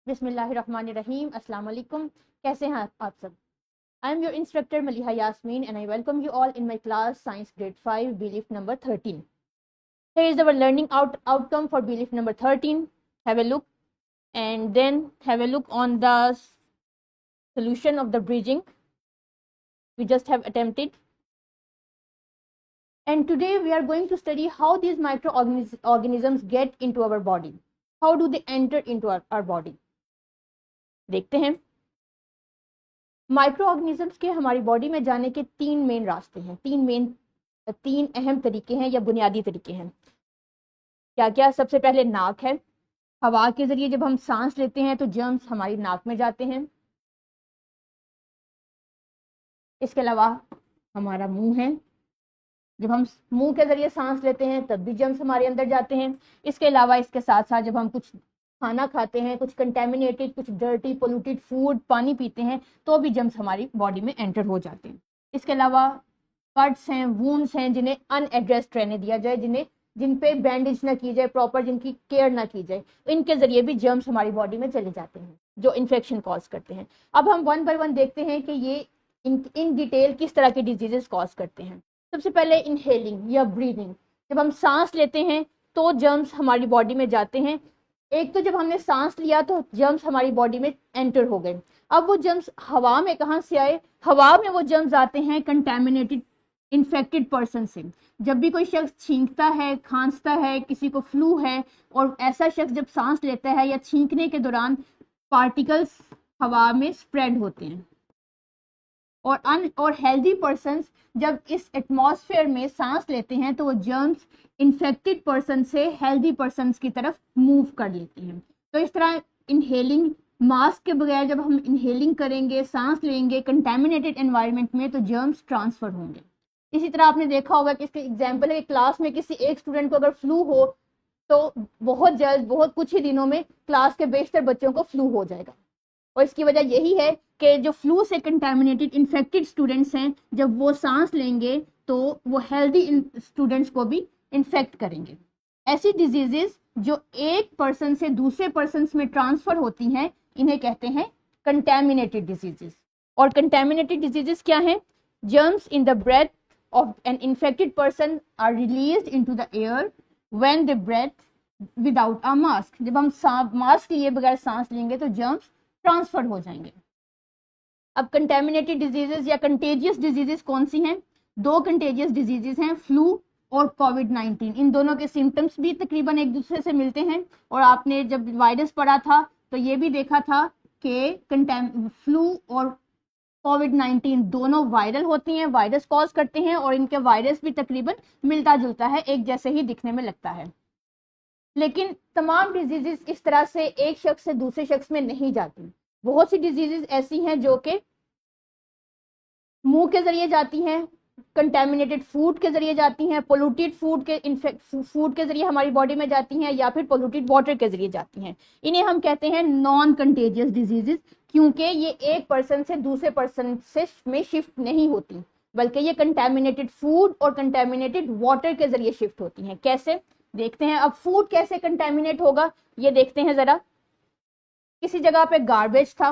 बिस्मिल्लाहिर्रहमानिर्रहीम। अस्सलाम वालेकुम। कैसे हैं आप सब? I am your instructor Maliha Yasmin and I welcome you all in my class science grade 5 belief number 13. Here is our learning outcome for belief number 13. Have a look and then have a look on the solution of the bridging we just have attempted. And today we are going to study how these microorganisms get into our body. How do they enter into our body? देखते हैं। Micro organisms के हमारी body में जाने के तीन main रास्ते हैं, तीन अहम तरीके हैं या बुनियादी तरीके हैं। क्या क्या? सबसे पहले नाक है। हवा के जरिए जब हम सांस लेते हैं तो जर्म्स हमारी नाक में जाते हैं। इसके अलावा हमारा मुंह है। जब हम मुंह के जरिए सांस लेते हैं तब भी जर्म्स हमारे अंदर जाते हैं। इसके अलावा इसके साथ साथ जब हम कुछ खाना खाते हैं, कुछ कंटेमिनेटेड, कुछ डर्टी पोल्यूटेड फूड, पानी पीते हैं तो भी जर्म्स हमारी बॉडी में एंटर हो जाते हैं। इसके अलावा कट्स हैं, वूंड्स हैं जिन्हें अनएड्रेस्ड रहने दिया जाए, जिन पे बैंडेज ना की जाए प्रॉपर, जिनकी केयर ना की जाए, इनके जरिए भी जर्म्स हमारी बॉडी में चले जाते हैं जो इन्फेक्शन कॉज करते हैं। अब हम वन बाय वन देखते हैं कि ये इन डिटेल किस तरह के डिजीजेस कॉज करते हैं। सबसे पहले इनहेलिंग या ब्रीदिंग। जब हम सांस लेते हैं तो जर्म्स हमारी बॉडी में जाते हैं। एक तो जब हमने सांस लिया तो जर्म्स हमारी बॉडी में एंटर हो गए। अब वो जर्म्स हवा में कहाँ से आए? हवा में वो जर्म्स आते हैं कंटेमिनेटेड इन्फेक्टेड पर्सन से। जब भी कोई शख्स छींकता है, खांसता है, किसी को फ्लू है और ऐसा शख्स जब सांस लेता है या छींकने के दौरान पार्टिकल्स हवा में स्प्रेड होते हैं और हेल्दी पर्सन्स जब इस एटमॉस्फेयर में सांस लेते हैं तो वो जर्म्स इन्फेक्टेड पर्सन से हेल्दी पर्सन्स की तरफ मूव कर लेते हैं। तो इस तरह इनहेलिंग, मास्क के बगैर जब हम इनहेलिंग करेंगे, सांस लेंगे कंटेमिनेटेड एनवायरनमेंट में तो जर्म्स ट्रांसफर होंगे। इसी तरह आपने देखा होगा कि इसके एग्जाम्पल है, क्लास में किसी एक स्टूडेंट को अगर फ्लू हो तो बहुत जल्द, बहुत कुछ ही दिनों में क्लास के बेशतर बच्चों को फ्लू हो जाएगा। और इसकी वजह यही है कि जो फ्लू से कंटेमिनेटेड इन्फेक्टेड स्टूडेंट्स हैं, जब वो सांस लेंगे तो वो हेल्दी स्टूडेंट्स को भी इन्फेक्ट करेंगे। ऐसी डिजीजेस जो एक पर्सन से दूसरे पर्सन में ट्रांसफर होती हैं इन्हें कहते हैं कंटेमिनेटेड डिजीजेस। और कंटेमिनेटेड डिजीजेस क्या हैं? Germs in the breath of an infected person are released into the air when they breathe without a mask. जब हम मास्क लिए बगैर सांस लेंगे तो जर्म्स ट्रांसफर हो जाएंगे। अब कंटेमिनेटेड डिजीजेस या कंटेजियस डिजीजेस कौन सी हैं? दो कंटेजियस डिजीजेस हैं, फ्लू और कोविड-19। इन दोनों के सिम्टम्स भी तकरीबन एक दूसरे से मिलते हैं। और आपने जब वायरस पढ़ा था तो ये भी देखा था कि फ्लू और कोविड-19 दोनों वायरल होती हैं, वायरस कॉज करते हैं और इनके वायरस भी तकरीबन मिलता जुलता है, एक जैसे ही दिखने में लगता है। लेकिन तमाम डिजीजेस इस तरह से एक शख्स से दूसरे शख्स में नहीं जाती। बहुत सी डिजीजेस ऐसी हैं जो कि मुंह के जरिए जाती हैं, कंटेमिनेटेड फूड के जरिए जाती हैं, पोल्यूटेड फूड के जरिए हमारी बॉडी में जाती हैं या फिर पोल्यूटेड वाटर के जरिए जाती हैं। इन्हें हम कहते हैं नॉन कंटेजियस डिजीजेस, क्योंकि ये एक पर्सन से दूसरे पर्सन से में शिफ्ट नहीं होती, बल्कि ये कंटेमिनेटेड फूड और कंटेमिनेटेड वाटर के जरिए शिफ्ट होती हैं। कैसे? देखते हैं। अब फूड कैसे कंटेमिनेट होगा ये देखते हैं जरा। किसी जगह पे गार्बेज था,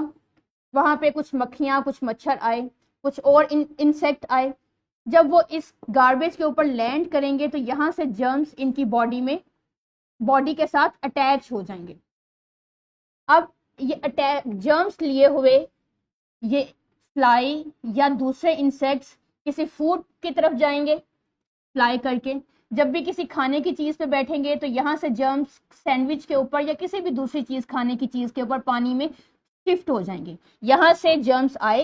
वहां पे कुछ मक्खियां, कुछ मच्छर आए, कुछ और इंसेक्ट आए। जब वो इस गार्बेज के ऊपर लैंड करेंगे तो यहाँ से जर्म्स इनकी बॉडी के साथ अटैच हो जाएंगे। अब ये जर्म्स लिए हुए ये फ्लाई या दूसरे इंसेक्ट्स किसी फूड की तरफ जाएंगे फ्लाई करके। जब भी किसी खाने की चीज पे बैठेंगे तो यहाँ से जर्म्स सैंडविच के ऊपर या किसी भी दूसरी चीज, खाने की चीज के ऊपर पानी में शिफ्ट हो जाएंगे। यहाँ से जर्म्स आए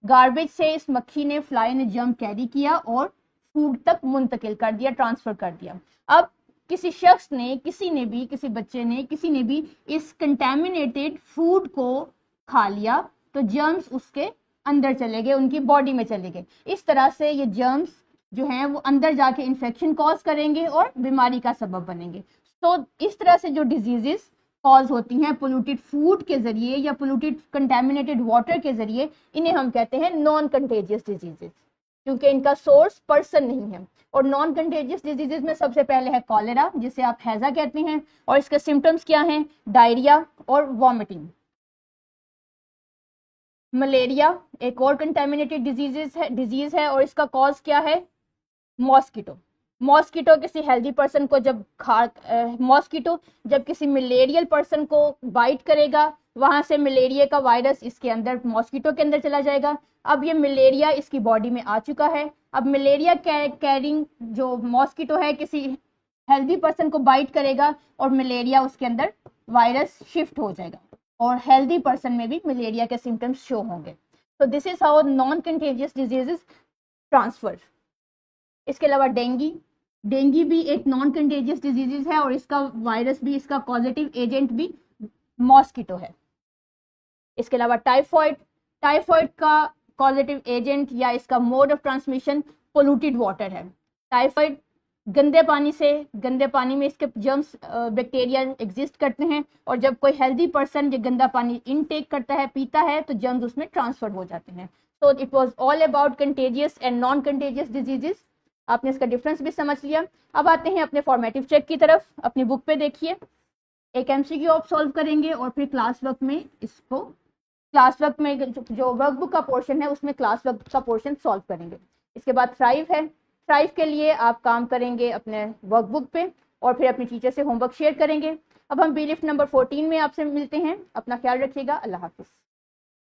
गार्बेज से इस मक्खी ने, फ्लाई ने जर्म कैरी किया और फूड तक मुंतकिल कर दिया, ट्रांसफर कर दिया। अब किसी शख्स ने, किसी बच्चे ने, किसी ने भी इस कंटेमिनेटेड फूड को खा लिया तो जर्म्स उसके अंदर चले गए, उनकी बॉडी में चले गए। इस तरह से ये जर्म्स जो हैं वो अंदर जाके इन्फेक्शन कॉज करेंगे और बीमारी का सबब बनेंगे। तो इस तरह से जो डिजीजेस कॉज होती हैं पोल्यूटेड फूड के जरिए या पोल्यूटेड कंटेमिनेटेड वाटर के जरिए, इन्हें हम कहते हैं नॉन कंटेजियस डिजीजेस, क्योंकि इनका सोर्स पर्सन नहीं है। और नॉन कंटेजियस डिजीजेस में सबसे पहले है कॉलेरा, जिसे आप हैजा कहते हैं। और इसके सिम्टम्स क्या हैं? डायरिया, और वॉमिटिंग। मलेरिया एक और कंटेमिनेटेड डिजीज है और इसका कॉज क्या है? मॉस्किटो। मॉस्किटो किसी हेल्दी पर्सन को जब मॉस्किटो जब किसी मलेरियल पर्सन को बाइट करेगा, वहां से मलेरिया का वायरस इसके अंदर मॉस्किटो के अंदर चला जाएगा। अब ये मलेरिया इसकी बॉडी में आ चुका है। अब मलेरिया कैरिंग जो मॉस्किटो है किसी हेल्दी पर्सन को बाइट करेगा और मलेरिया उसके अंदर वायरस शिफ्ट हो जाएगा और हेल्दी पर्सन में भी मलेरिया के सिम्टम्स शो होंगे। तो this is how non contagious diseases transfer. इसके अलावा डेंगी भी एक नॉन कंटेजियस डिजीज है और इसका वायरस भी, इसका पॉजिटिव एजेंट भी मॉस्किटो है। इसके अलावा टाइफॉइड का पॉजिटिव एजेंट या इसका mode of transmission polluted water है। टाइफॉइड गंदे पानी में इसके जर्म्स बैक्टीरिया एग्जिस्ट करते हैं और जब कोई हेल्दी पर्सन ये गंदा पानी इनटेक करता है, पीता है, तो जर्म्स उसमें ट्रांसफर हो जाते हैं। So it was all about contagious and non contagious diseases. आपने इसका डिफरेंस भी समझ लिया। अब आते हैं अपने फॉर्मेटिव चेक की तरफ। अपनी बुक पे देखिए, एक एमसीक्यू आप सॉल्व करेंगे और फिर क्लास वर्क में जो वर्कबुक का पोर्शन है उसमें क्लास वर्क का पोर्शन सॉल्व करेंगे। इसके बाद थ्राइव है। थ्राइव के लिए आप काम करेंगे अपने वर्कबुक पे और फिर अपनी टीचर से होमवर्क शेयर करेंगे। अब हम बी लिफ्ट नंबर 14 में आपसे मिलते हैं। अपना ख्याल रखिएगा। अल्लाह हाफिज।